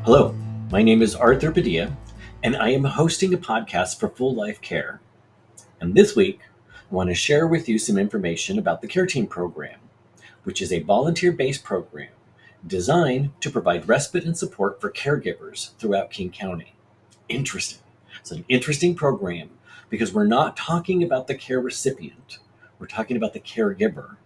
Hello, my name is Arthur Padilla, and I am hosting a podcast for Full Life Care. And this week, I want to share with you some information about the Care Team program, which is a volunteer based program designed to provide respite and support for caregivers throughout King County. Interesting. It's an interesting program because we're not talking about the care recipient, we're talking about the caregiver.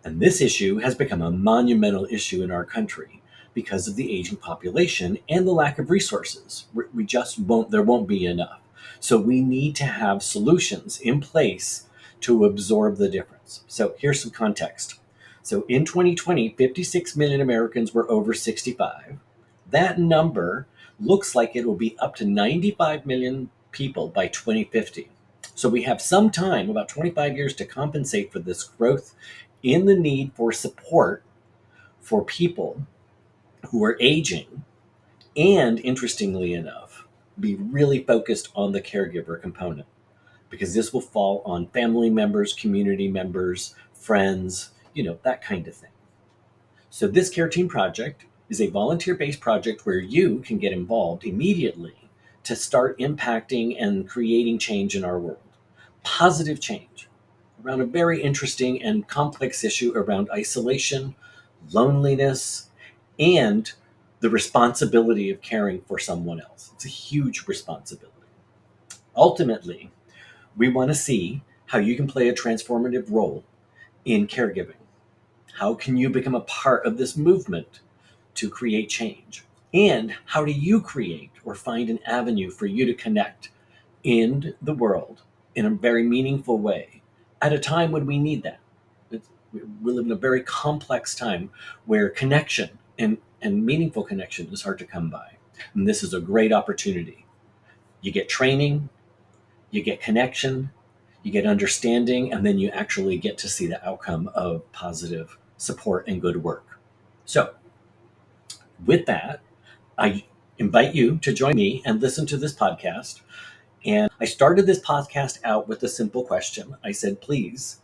And this issue has become a monumental issue in our country because of the aging population and the lack of resources. We just won't, there won't be enough. So we need to have solutions in place to absorb the difference. So here's some context. So in 2020, 56 million Americans were over 65. That number looks like it will be up to 95 million people by 2050. So we have some time, about 25 years, to compensate for this growth in the need for support for people who are aging, and interestingly enough, be really focused on the caregiver component because this will fall on family members, community members, friends, that kind of thing. So, this Care Team project is a volunteer based project where you can get involved immediately to start impacting and creating change in our world. Positive change around a very interesting and complex issue around isolation, loneliness, and the responsibility of caring for someone else. It's a huge responsibility. Ultimately, we want to see how you can play a transformative role in caregiving. How can you become a part of this movement to create change? And how do you create or find an avenue for you to connect in the world in a very meaningful way at a time when we need that? We live in a very complex time where connection and meaningful connection is hard to come by. And this is a great opportunity. You get training, you get connection, you get understanding, and then you actually get to see the outcome of positive support and good work. So, with that, I invite you to join me and listen to this podcast. And I started this podcast out with a simple question. I said, please,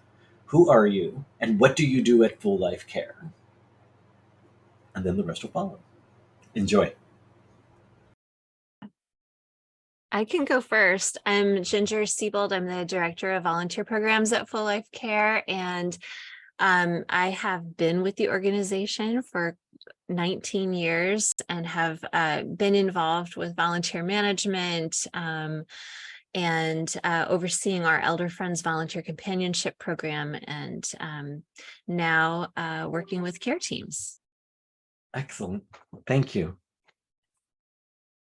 who are you and what do you do at Full Life Care? And then the rest will follow. Enjoy. I can go first. I'm Ginger Siebold. I'm the Director of Volunteer Programs at Full Life Care, and I have been with the organization for 19 years and have been involved with volunteer management and overseeing our Elder Friends Volunteer Companionship Program, and now working with care teams. Excellent. Thank you.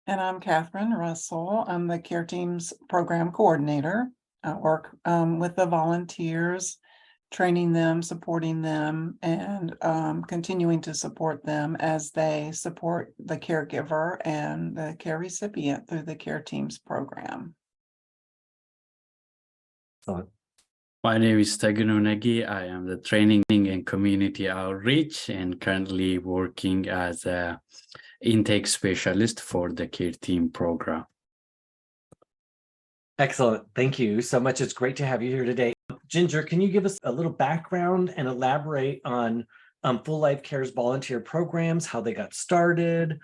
And I'm Catherine Russell. I'm the Care Teams Program Coordinator. I work with the volunteers, training them, supporting them, and continuing to support them as they support the caregiver and the care recipient through the Care Teams program. Excellent. My name is Tegun Unegi. I am the Training and Community Outreach and currently working as a intake specialist for the Care Team program. Excellent. Thank you so much. It's great to have you here today. Ginger, can you give us a little background and elaborate on Full Life Care's volunteer programs, how they got started,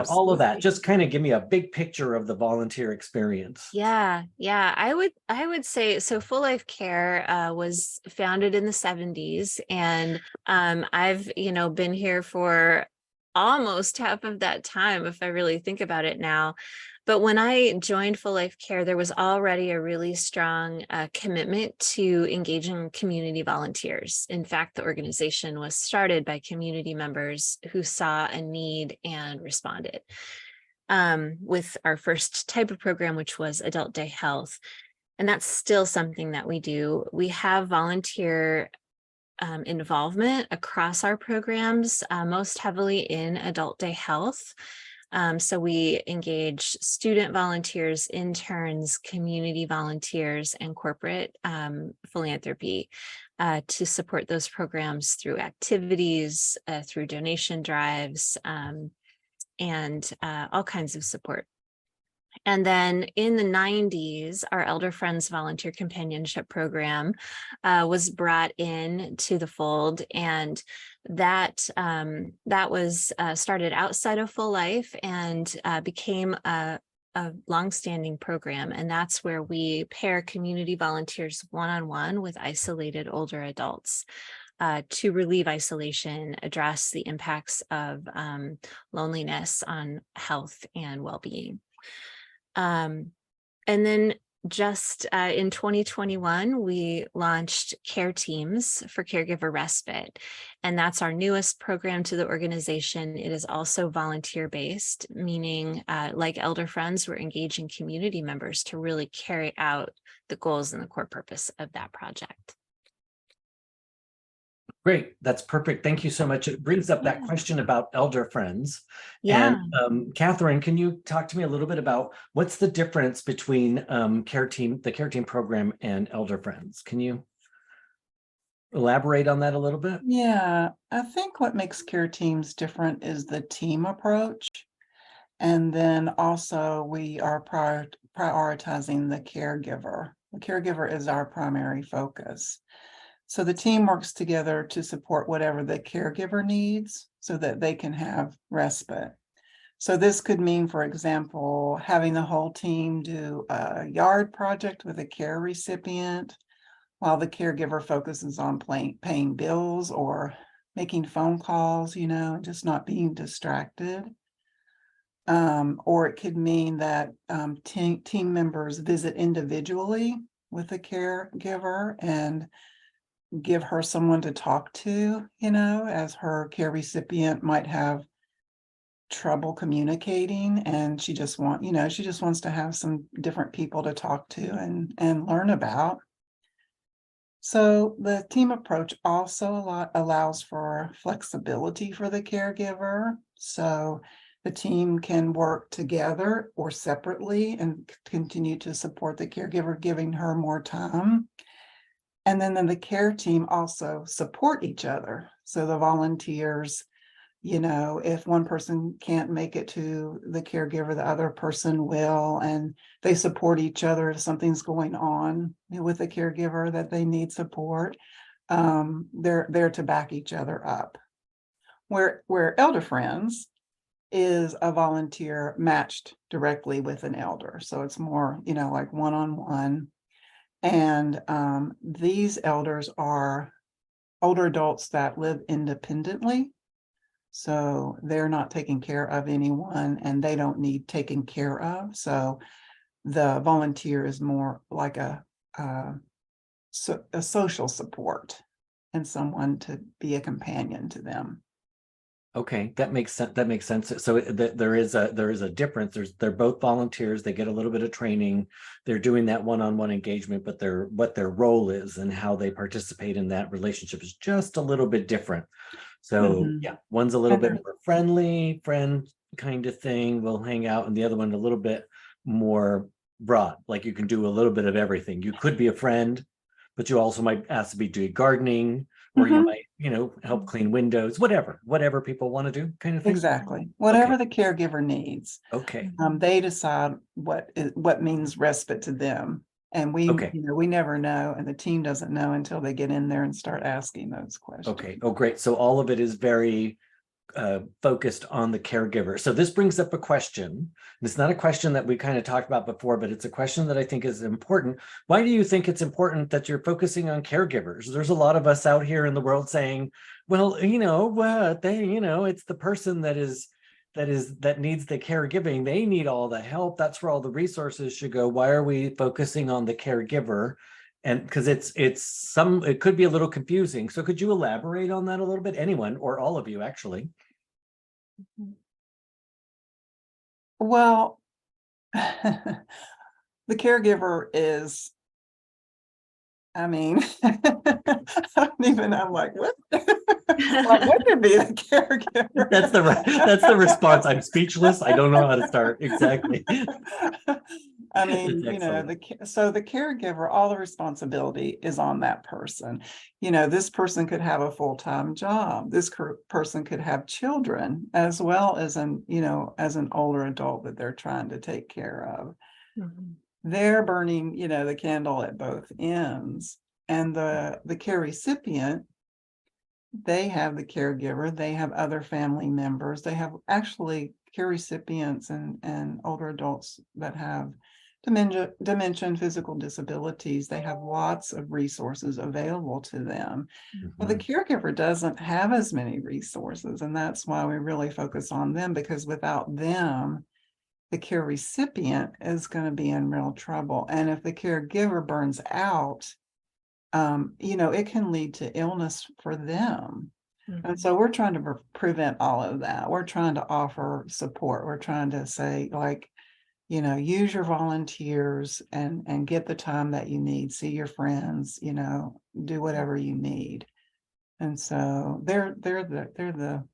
all of that? Just kind of give me a big picture of the volunteer experience. Yeah. I would say so. Full Life Care was founded in the 70s, and I've been here for almost half of that time, if I really think about it now. But when I joined Full Life Care, there was already a really strong commitment to engaging community volunteers. In fact, the organization was started by community members who saw a need and responded with our first type of program, which was Adult Day Health. And that's still something that we do. We have volunteer involvement across our programs, most heavily in Adult Day Health. So we engage student volunteers, interns, community volunteers, and corporate philanthropy to support those programs through activities, through donation drives, and all kinds of support. And then in the 90s, our Elder Friends Volunteer Companionship Program was brought in to the fold. And that was started outside of Full Life and became a longstanding program. And that's where we pair community volunteers one-on-one with isolated older adults to relieve isolation, address the impacts of loneliness on health and well-being. And then just in 2021, we launched Care Teams for Caregiver Respite, and that's our newest program to the organization. It is also volunteer-based, meaning like Elder Friends, we're engaging community members to really carry out the goals and the core purpose of that project. Great, that's perfect. Thank you so much. It brings up that question about Elder Friends. Yeah. And Catherine, can you talk to me a little bit about what's the difference between the Care Team program and Elder Friends? Can you elaborate on that a little bit? Yeah, I think what makes Care Teams different is the team approach. And then also we are prioritizing the caregiver. The caregiver is our primary focus. So the team works together to support whatever the caregiver needs so that they can have respite. So this could mean, for example, having the whole team do a yard project with a care recipient while the caregiver focuses on paying bills or making phone calls, and just not being distracted. Or it could mean that team members visit individually with the caregiver and give her someone to talk to, as her care recipient might have trouble communicating and she just wants to have some different people to talk to and learn about. So the team approach also allows for flexibility for the caregiver. So the team can work together or separately and continue to support the caregiver, giving her more time. And then the care team also support each other. So the volunteers, if one person can't make it to the caregiver, the other person will, and they support each other if something's going on with the caregiver that they need support. They're there to back each other up. Where Elder Friends is a volunteer matched directly with an elder. So it's more, like one-on-one. And these elders are older adults that live independently. So they're not taking care of anyone and they don't need taken care of. So the volunteer is more like a social support and someone to be a companion to them. Okay, that makes sense. That makes sense. So there is a difference. They're both volunteers. They get a little bit of training. They're doing that one-on-one engagement, but what their role is and how they participate in that relationship is just a little bit different. So yeah, one's a little bit more friendly, friend kind of thing. We'll hang out, and the other one a little bit more broad. Like you can do a little bit of everything. You could be a friend, but you also might ask to be doing gardening. Or you might, help clean windows, whatever people want to do, kind of thing. Exactly. Whatever the caregiver needs. Okay. They decide what means respite to them. And we never know, and the team doesn't know until they get in there and start asking those questions. Okay. Oh, great. So all of it is very focused on the caregiver. So this brings up a question. It's not a question that we kind of talked about before, but it's a question that I think is important. Why do you think it's important that you're focusing on caregivers? There's a lot of us out here in the world saying, well, it's the person that needs the caregiving. They need all the help. That's where all the resources should go. Why are we focusing on the caregiver? And because it could be a little confusing. So could you elaborate on that a little bit? Anyone or all of you, actually. Well, the caregiver is, I don't even, I'm like, what? What would be the caregiver? That's the response. I'm speechless. I don't know how to start. Exactly. So the caregiver, all the responsibility is on that person. This person could have a full-time job. This person could have children as well as as an older adult that they're trying to take care of. They're burning, the candle at both ends. And the care recipient they have the caregiver, they have other family members, they have actually care recipients and older adults that have dementia and physical disabilities. They have lots of resources available to them. Well, the Mhm. caregiver doesn't have as many resources, and that's why we really focus on them, because without them, the care recipient is going to be in real trouble. And if the caregiver burns out, it can lead to illness for them. And so we're trying to prevent all of that. We're trying to offer support. We're trying to say, like, use your volunteers and get the time that you need, see your friends, do whatever you need. And so they're the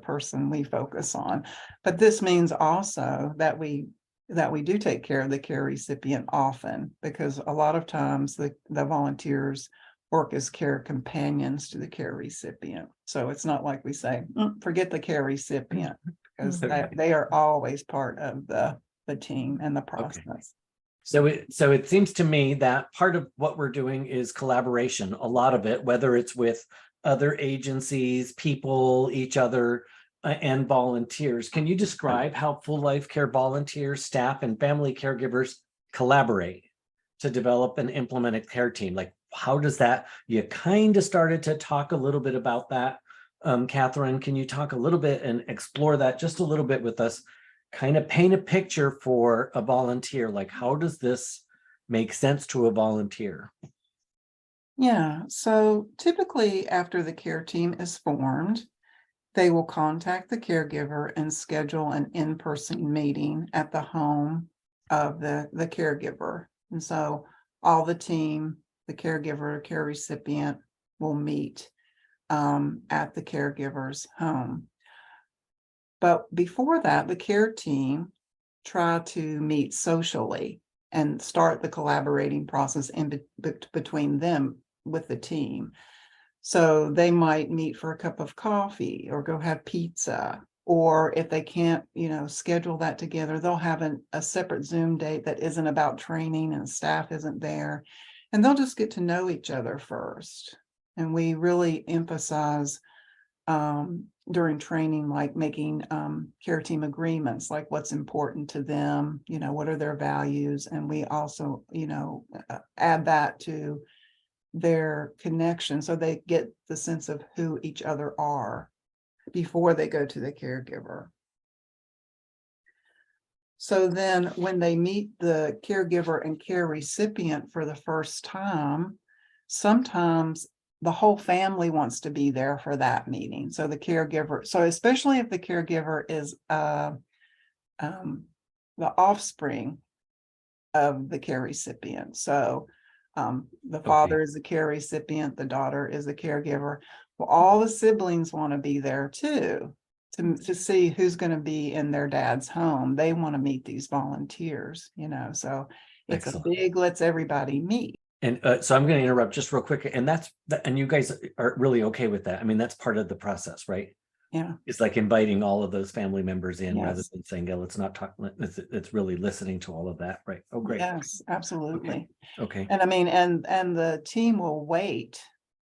person we focus on. But this means also that we do take care of the care recipient often, because a lot of times the volunteers work as care companions to the care recipient. So it's not like we say, forget the care recipient, because Okay. they are always part of the team and the process. So it seems to me that part of what we're doing is collaboration, a lot of it, whether it's with other agencies, people, each other, and volunteers. Can you describe how Full Life Care volunteers, staff, and family caregivers collaborate to develop and implement a care team? Like, how does that, you kind of started to talk a little bit about that. Catherine, can you talk a little bit and explore that just a little bit with us? Kind of paint a picture for a volunteer, like how does this make sense to a volunteer? Yeah, so typically after the care team is formed, they will contact the caregiver and schedule an in-person meeting at the home of the caregiver. And so all the team, the caregiver, care recipient will meet at the caregiver's home. But before that, the care team try to meet socially and start the collaborating process between them with the team. So they might meet for a cup of coffee or go have pizza, or if they can't, schedule that together, they'll have a separate Zoom date that isn't about training and staff isn't there, and they'll just get to know each other first. And we really emphasize during training, like making care team agreements, like what's important to them, what are their values, and we also, add that to their connection so they get the sense of who each other are before they go to the caregiver. So then when they meet the caregiver and care recipient for the first time, sometimes the whole family wants to be there for that meeting. So the caregiver, so especially if the caregiver is the offspring of the care recipient. So the father is the care recipient, the daughter is the caregiver. Well, all the siblings want to be there too, to see who's going to be in their dad's home. They want to meet these volunteers, so it's Excellent. a big, let's everybody meet. And so I'm going to interrupt just real quick. And and you guys are really okay with that. I mean, that's part of the process, right? Yeah. It's like inviting all of those family members in rather Yes. than saying, yeah, let's not talk. It's really listening to all of that, right? Oh, great. Yes, absolutely. Okay. And I mean, and the team will wait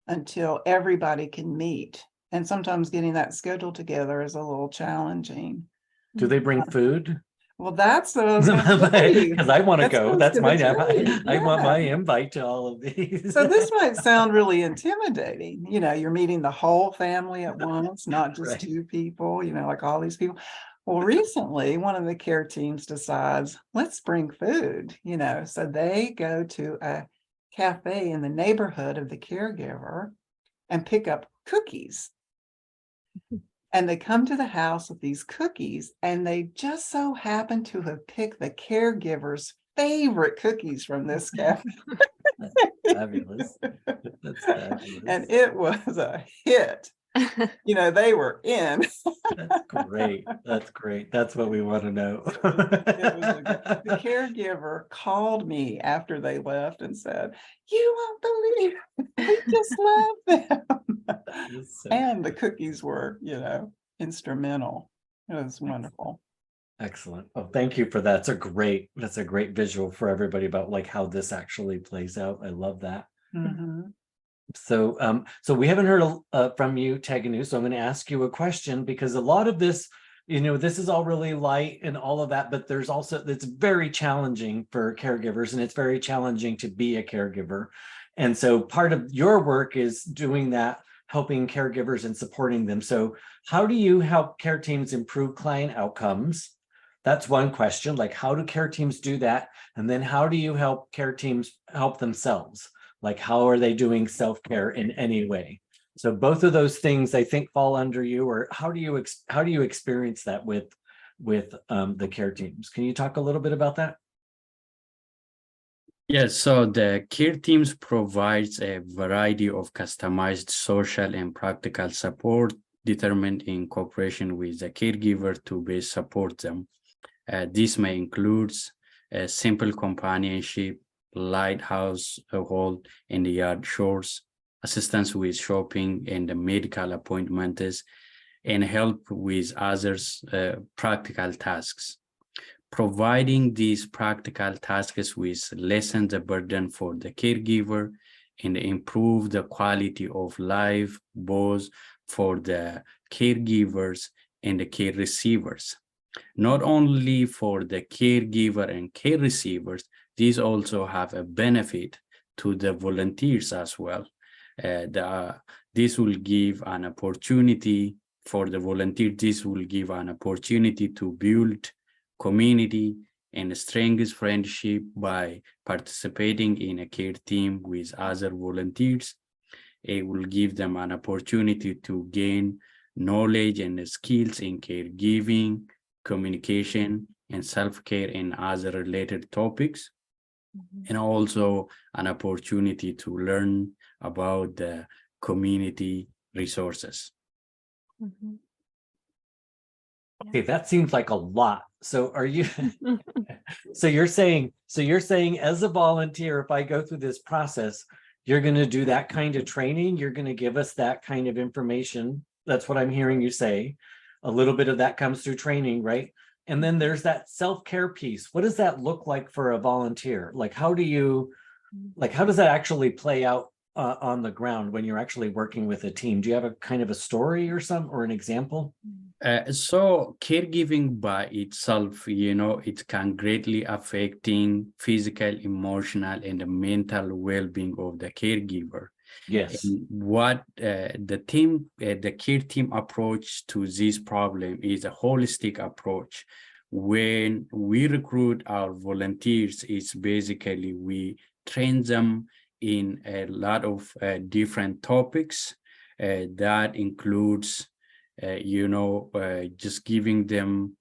until everybody can meet. And sometimes getting that schedule together is a little challenging. Do they bring food? Well, that's what I was going to tell you. Because I want to That's what I go. was That's gonna my, tell you. I want Yeah. my invite to all of these. So this might sound really intimidating. You're meeting the whole family at once, not just Right. two people, like all these people. Well, recently, one of the care teams decides, let's bring food, so they go to a cafe in the neighborhood of the caregiver and pick up cookies. And they come to the house with these cookies, and they just so happen to have picked the caregiver's favorite cookies from this cafe. Fabulous. That's fabulous. And it was a hit. They were in. That's great. That's great. That's what we want to know. The caregiver called me after they left and said, "You won't believe it. We just love them." And the cookies were, instrumental. It was wonderful. Excellent. Oh, thank you for that. That's a great visual for everybody about like how this actually plays out. I love that. Mhm. So we haven't heard from you, Teganu. So I'm going to ask you a question, because a lot of this, this is all really light and all of that, but there's also, it's very challenging for caregivers, and it's very challenging to be a caregiver. And so part of your work is doing that, helping caregivers and supporting them. So how do you help care teams improve client outcomes? That's one question. Like, how do care teams do that? And then how do you help care teams help themselves? Like, how are they doing self-care in any way? So both of those things, I think, fall under you. Or how do you experience that with the care teams? Can you talk a little bit about that? Yes, so the care teams provides a variety of customized social and practical support determined in cooperation with the caregiver to best support them. This may include simple companionship, light household and the yard chores, assistance with shopping and the medical appointments, and help with others' practical tasks. Providing these practical tasks will lessen the burden for the caregiver and improve the quality of life both for the caregivers and the care receivers. Not only for the caregiver and care receivers, these also have a benefit to the volunteers as well. This will give an opportunity for the volunteer. This will give an opportunity to build community and strengthen friendship by participating in a care team with other volunteers. It will give them an opportunity to gain knowledge and skills in caregiving, communication, and self-care and other related topics. And also an opportunity to learn about the community resources. Okay, that seems like a lot. So are you, so you're saying as a volunteer, if I go through this process, you're going to do that kind of training, you're going to give us that kind of information. That's what I'm hearing you say. A little bit of that comes through training, right? And then there's that self-care piece. What does that look like for a volunteer? Like, how does that actually play out on the ground when you're actually working with a team? Do you have a kind of a story or an example? So caregiving by itself, it can greatly affecting physical, emotional, and the mental well-being of the caregiver. Yes. And what the care team approach to this problem is a holistic approach. When we recruit our volunteers, it's basically we train them in a lot of different topics that includes just giving them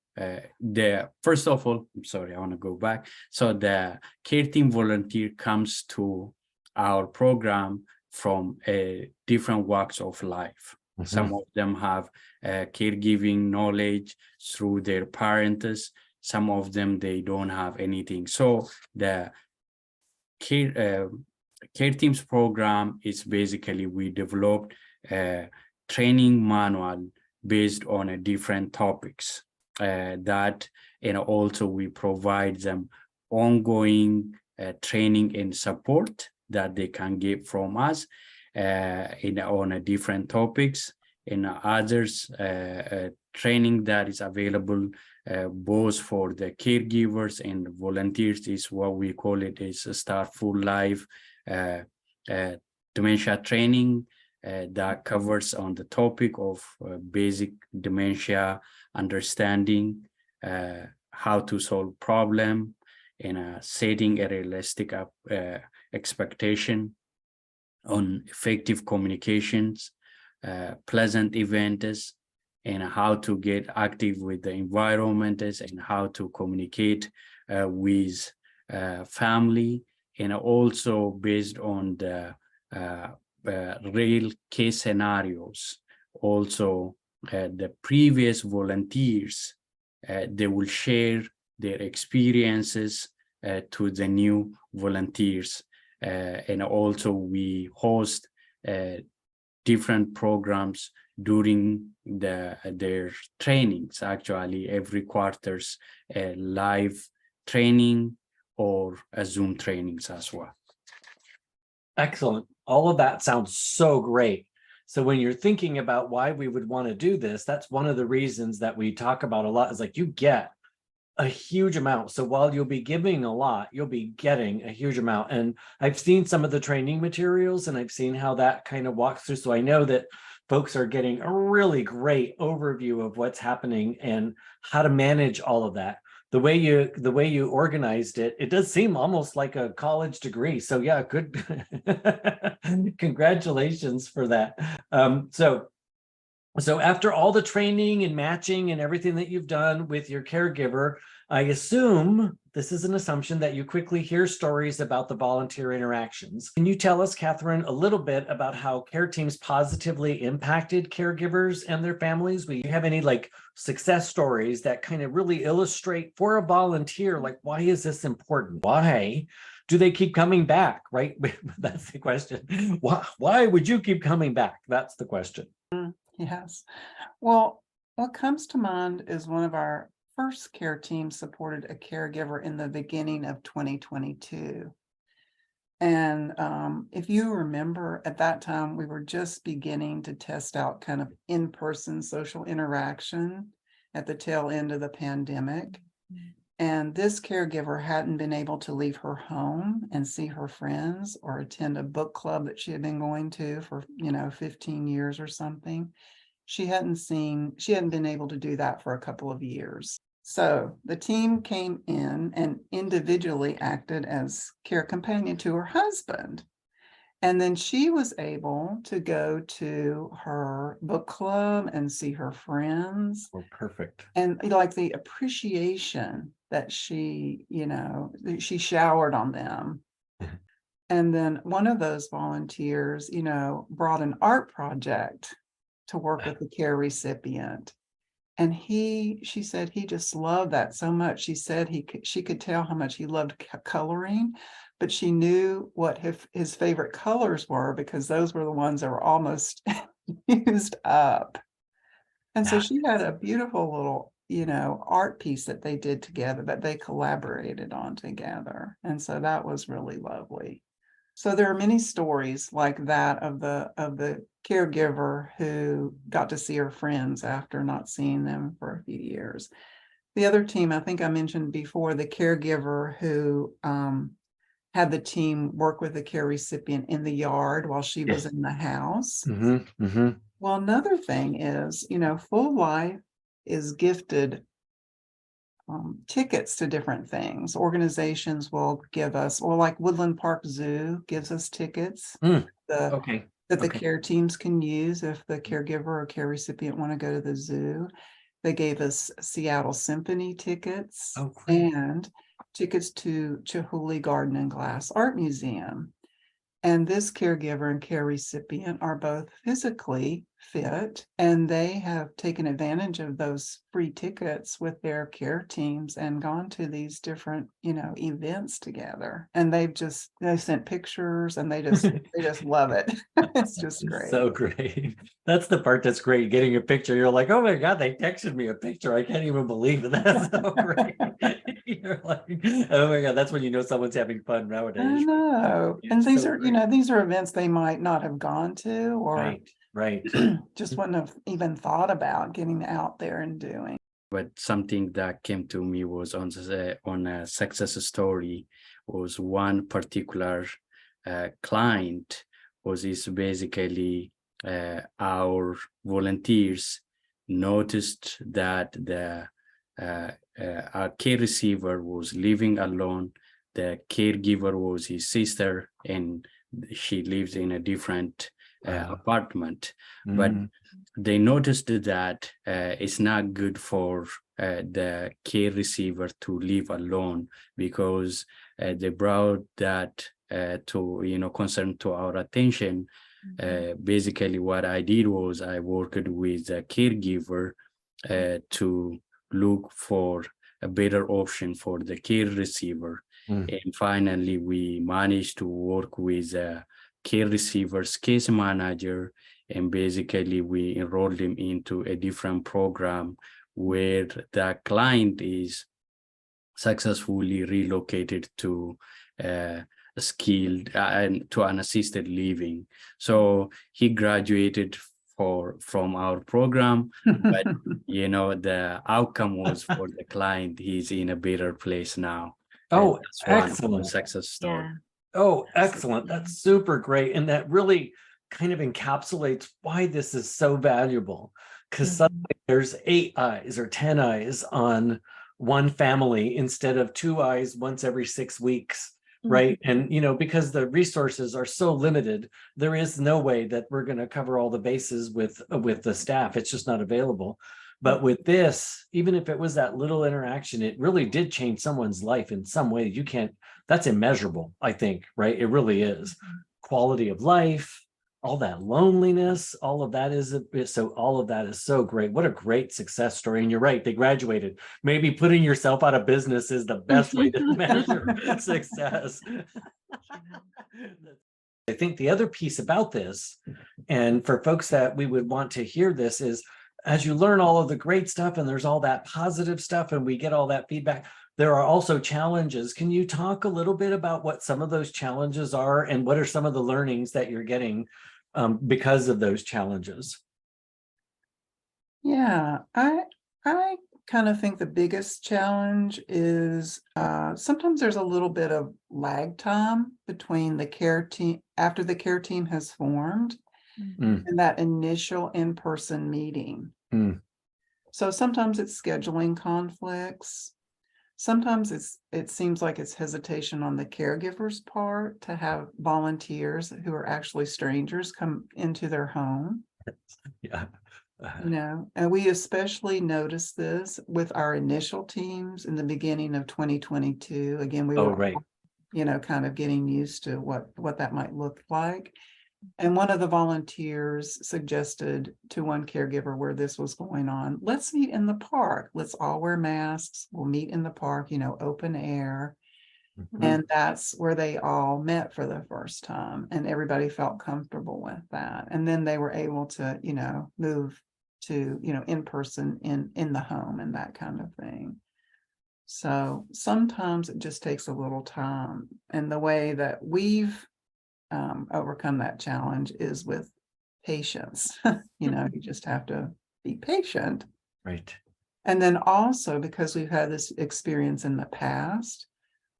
first of all, I'm sorry, I want to go back. So the care team volunteer comes to our program from different walks of life. Some of them have caregiving knowledge through their parents. Some of them, they don't have anything. So the care teams program is basically, we developed a training manual based on different topics that, and also we provide them ongoing training and support that they can get from us on different topics, and others training that is available both for the caregivers and volunteers is what we call it is a Start Full Life dementia training that covers on the topic of basic dementia understanding, how to solve problem, and setting a realistic expectation on effective communications, pleasant events, and how to get active with the environment, and how to communicate with family, and also based on the real case scenarios. Also, the previous volunteers, they will share their experiences to the new volunteers. And also we host different programs during their trainings, actually every quarter's live training or Zoom trainings as well. Excellent. All of that sounds so great. So when you're thinking about why we would want to do this, that's one of the reasons that we talk about a lot, is like you get a huge amount. So while you'll be giving a lot, you'll be getting a huge amount. And I've seen some of the training materials and I've seen how that kind of walks through. So I know that folks are getting a really great overview of what's happening and how to manage all of that. The way you organized it, it does seem almost like a college degree. So yeah, good. Congratulations for that. So after all the training and matching and everything that you've done with your caregiver, I assume, this is an assumption, that you quickly hear stories about the volunteer interactions. Can you tell us, Catherine, a little bit about how care teams positively impacted caregivers and their families? Do you have any like success stories that kind of really illustrate for a volunteer, like, why is this important? Why do they keep coming back, right? That's the question. Why would you keep coming back? That's the question. Yes. Well, what comes to mind is one of our first care teams supported a caregiver in the beginning of 2022. And if you remember, at that time, we were just beginning to test out kind of in-person social interaction at the tail end of the pandemic. And this caregiver hadn't been able to leave her home and see her friends or attend a book club that she had been going to for, 15 years or something. She hadn't been able to do that for a couple of years. So the team came in and individually acted as care companion to her husband. And then she was able to go to her book club and see her friends. Oh, perfect. And like the appreciation that she showered on them. And then one of those volunteers, brought an art project to work with the care recipient. And she said he just loved that so much. She said she could tell how much he loved coloring, but she knew what his favorite colors were because those were the ones that were almost used up. And so she had a beautiful little, art piece that they did together, that they collaborated on together. And so that was really lovely. So there are many stories like that of the caregiver who got to see her friends after not seeing them for a few years. The other team, I think I mentioned before, the caregiver who had the team work with the care recipient in the yard while she was in the house. Mm-hmm, mm-hmm. Well, another thing is, Full Life is gifted tickets to different things. Organizations will give us, or like Woodland Park Zoo gives us tickets Okay. that the care teams can use if the caregiver or care recipient want to go to the zoo. They gave us Seattle Symphony tickets and tickets to Chihuly Garden and Glass Art Museum. And this caregiver and care recipient are both physically fit, and they have taken advantage of those free tickets with their care teams and gone to these different, events together. And they sent pictures and they just love it. It's just great. So great. That's the part that's great. Getting a picture, you're like, oh my God, they texted me a picture. I can't even believe it. That's so great. You're like, oh my God, that's when you know someone's having fun nowadays. I know. And these are, these are events they might not have gone to, or right. just wouldn't have even thought about getting out there and doing. But something that came to me was on a success story was one particular client is basically our volunteers noticed that our care receiver was living alone. The caregiver was his sister, and she lives in a different apartment. But they noticed that it's not good for the care receiver to live alone, because they brought that concern to our attention. Basically, what I did was I worked with the caregiver to look for a better option for the care receiver. And finally, we managed to work with a care receiver's case manager, and basically we enrolled him into a different program where the client is successfully relocated to skilled and to an assisted living. So he graduated from our program, but the outcome was for the client. He's in a better place now. Oh, That's one excellent. success story. Yeah. Oh, excellent. That's super great. And that really kind of encapsulates why this is so valuable. Because suddenly there's 8 eyes or 10 eyes on one family instead of 2 eyes once every 6 weeks. Right. And, because the resources are so limited, there is no way that we're going to cover all the bases with the staff. It's just not available. But with this, even if it was that little interaction, it really did change someone's life in some way. That's immeasurable, I think, right? It really is. Quality of life, all that loneliness, all of that is so great. What a great success story. And you're right, they graduated. Maybe putting yourself out of business is the best way to measure success. I think the other piece about this, and for folks that we would want to hear this, is as you learn all of the great stuff and there's all that positive stuff and we get all that feedback, there are also challenges. Can you talk a little bit about what some of those challenges are and what are some of the learnings that you're getting because of those challenges? Yeah, I kind of think the biggest challenge is sometimes there's a little bit of lag time between the care team, after the care team has formed, and that initial in-person meeting. So sometimes it's scheduling conflicts. Sometimes it seems like it's hesitation on the caregiver's part to have volunteers who are actually strangers come into their home. Yeah. And we especially noticed this with our initial teams in the beginning of 2022. Again, we were, right. Kind of getting used to what that might look like. And one of the volunteers suggested to one caregiver where this was going on, let's meet in the park. Let's all wear masks. We'll meet in the park, open air. And that's where they all met for the first time. And everybody felt comfortable with that. And then they were able to, move to, in person in the home and that kind of thing. So sometimes it just takes a little time. And the way that we've overcome that challenge is with patience. You just have to be patient. Right. And then also, because we've had this experience in the past,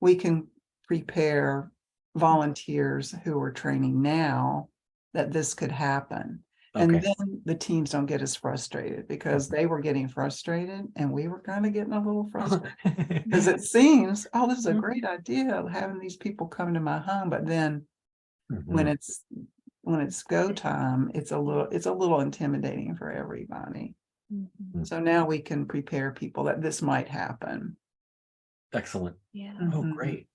we can prepare volunteers who are training now that this could happen. And then the teams don't get as frustrated because they were getting frustrated and we were kind of getting a little frustrated because it seems, this is a great idea having these people come to my home, but then when it's go time, it's a little intimidating for everybody. So now we can prepare people that this might happen. Excellent. Yeah. Oh, great.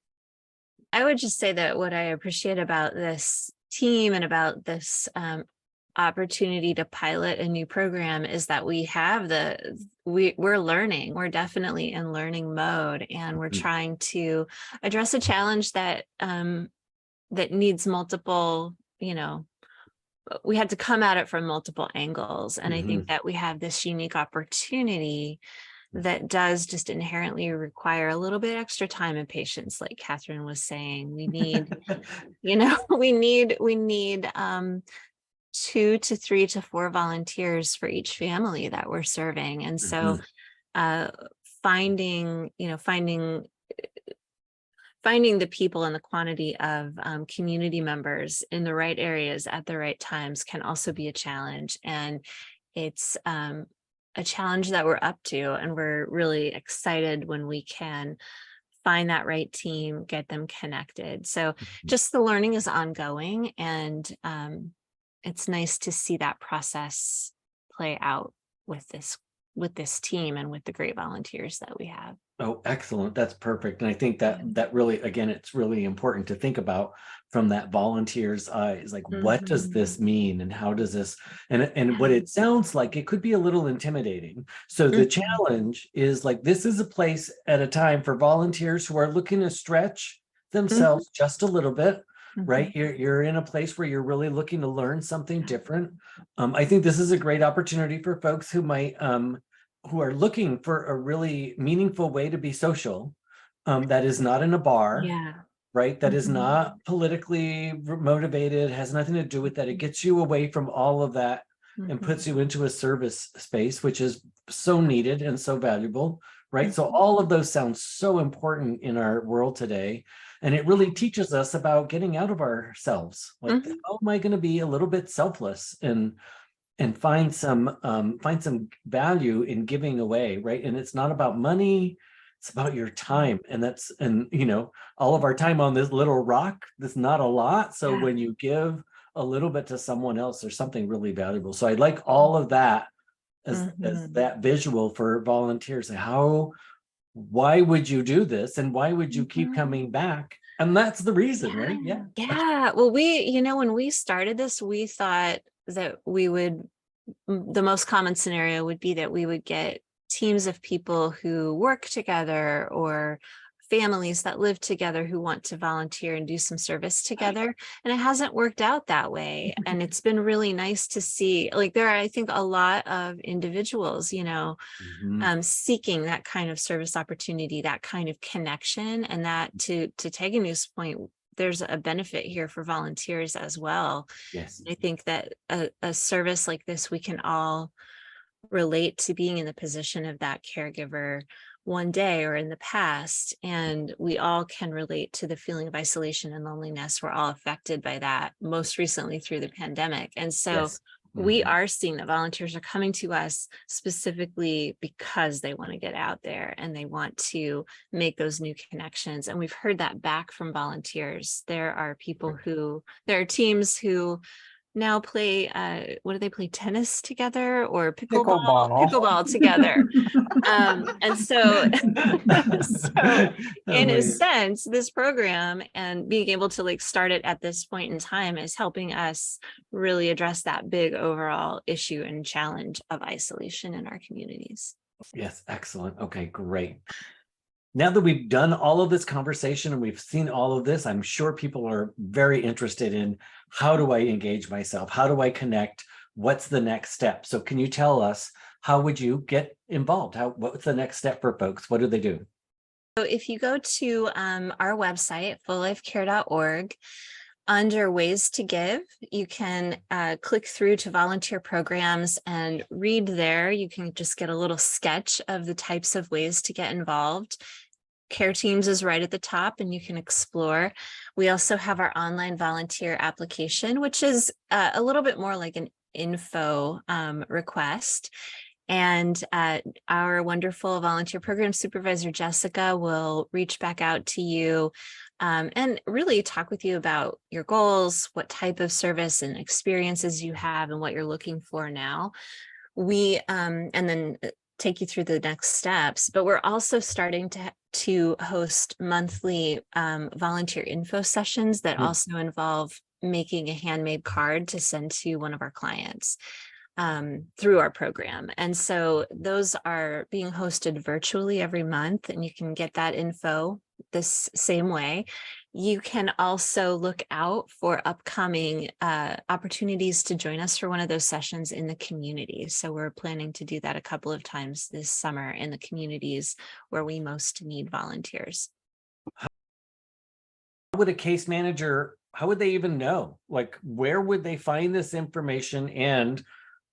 I would just say that what I appreciate about this team and about this opportunity to pilot a new program is that we have we're learning. We're definitely in learning mode, and we're trying to address a challenge that needs multiple, we had to come at it from multiple angles. And I think that we have this unique opportunity that does just inherently require a little bit extra time and patience, like Catherine was saying. We need, we need 2 to 3 to 4 volunteers for each family that we're serving. And so finding the people and the quantity of community members in the right areas at the right times can also be a challenge. And it's a challenge that we're up to, and we're really excited when we can find that right team, get them connected. So just the learning is ongoing, and it's nice to see that process play out with this team and with the great volunteers that we have. Oh, excellent. That's perfect. And I think that really, again, it's really important to think about from that volunteer's eyes, like, what does this mean? And how does this, and what it sounds like, it could be a little intimidating. So the challenge is, like, this is a place at a time for volunteers who are looking to stretch themselves just a little bit, right? You're in a place where you're really looking to learn something different. I think this is a great opportunity for folks who might, who are looking for a really meaningful way to be social, that is not in a bar, right? That is Mhm. not politically motivated, has nothing to do with that. It gets you away from all of that and puts you into a service space, which is so needed and so valuable, right? So all of those sound so important in our world today. And it really teaches us about getting out of ourselves. Like, Mhm. how am I going to be a little bit selfless and find some value in giving away, right? And it's not about money, it's about your time. And all of our time on this little rock, that's not a lot. So Yeah. when you give a little bit to someone else, there's something really valuable. So I like all of that as Mhm. that visual for volunteers. Why would you do this, and why would you keep Mhm. coming back? And that's the reason, right? Yeah. Yeah. Well, when we started this, we thought that the most common scenario would be that we would get teams of people who work together or families that live together who want to volunteer and do some service together. And it hasn't worked out that way. And it's been really nice to see, like, there are, I think, a lot of individuals, Mhm. seeking that kind of service opportunity, that kind of connection, and that to Teganu's point, there's a benefit here for volunteers as well. Yes. I think that a service like this, we can all relate to being in the position of that caregiver one day or in the past, and we all can relate to the feeling of isolation and loneliness. We're all affected by that, most recently through the pandemic. And so Yes. we Mhm. are seeing that volunteers are coming to us specifically because they want to get out there and they want to make those new connections. And we've heard that back from volunteers. There are teams who now play, what do they play, tennis together or Pickleball. pickleball together. And so so Oh in a my, sense, this program and being able to like start it at this point in time is helping us really address that big overall issue and challenge of isolation in our communities. yes, excellent. Okay, great. Now that we've done all of this conversation and we've seen all of this, I'm sure people are very interested in, how do I engage myself? How do I connect? What's the next step? So can you tell us, how would you get involved? What's the next step for folks? What do they do? So if you go to our website, fulllifecare.org, under ways to give, you can click through to volunteer programs and read there. You can just get a little sketch of the types of ways to get involved. Care Teams is right at the top and you can explore. We also have our online volunteer application, which is a little bit more like an info request. And our wonderful volunteer program supervisor, Jessica, will reach back out to you and really talk with you about your goals, what type of service and experiences you have, and what you're looking for now. And then take you through the next steps. But we're also starting to host monthly volunteer info sessions that also involve making a handmade card to send to one of our clients through our program. And so those are being hosted virtually every month, and you can get that info this same way. You can also look out for upcoming opportunities to join us for one of those sessions in the community. So we're planning to do that a couple of times this summer in the communities where we most need volunteers. Would a case manager, how would they even know? Like, where would they find this information? And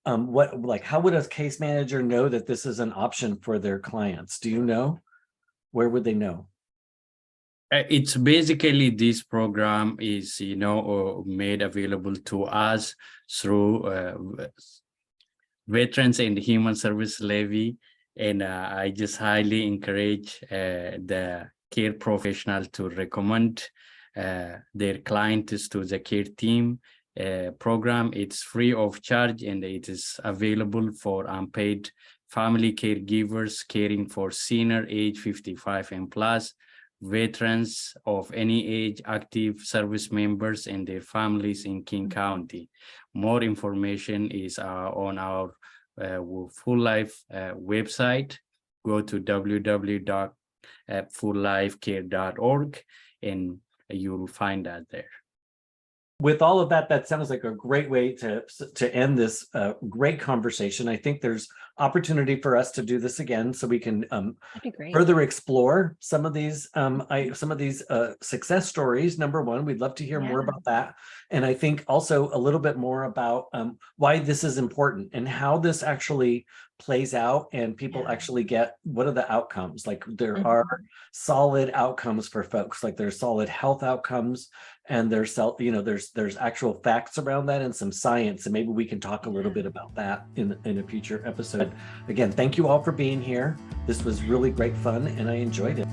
how would a case manager know that this is an option for their clients? Do you know? Where would they know? It's basically, this program is, made available to us through Veterans and Human Service Levy. And I just highly encourage the care professional to recommend their clients to the care team program. It's free of charge and it is available for unpaid family caregivers caring for senior age 55 and plus, veterans of any age, active service members and their families in King County. More information is on our Full Life website. Go to www.fulllifecare.org and you'll find that there. With all of that, that sounds like a great way to end this great conversation. I think there's opportunity for us to do this again so we can That'd be great. further explore some of these success stories. Number one, we'd love to hear more Yeah. about that. And I think also a little bit more about why this is important and how this actually plays out and people Yeah. actually get, what are the outcomes? Like there Mhm. are solid outcomes for folks, like there's solid health outcomes and there's there's actual facts around that and some science. And maybe we can talk a little bit about that in a future episode. Again, thank you all for being here. This was really great fun and I enjoyed it.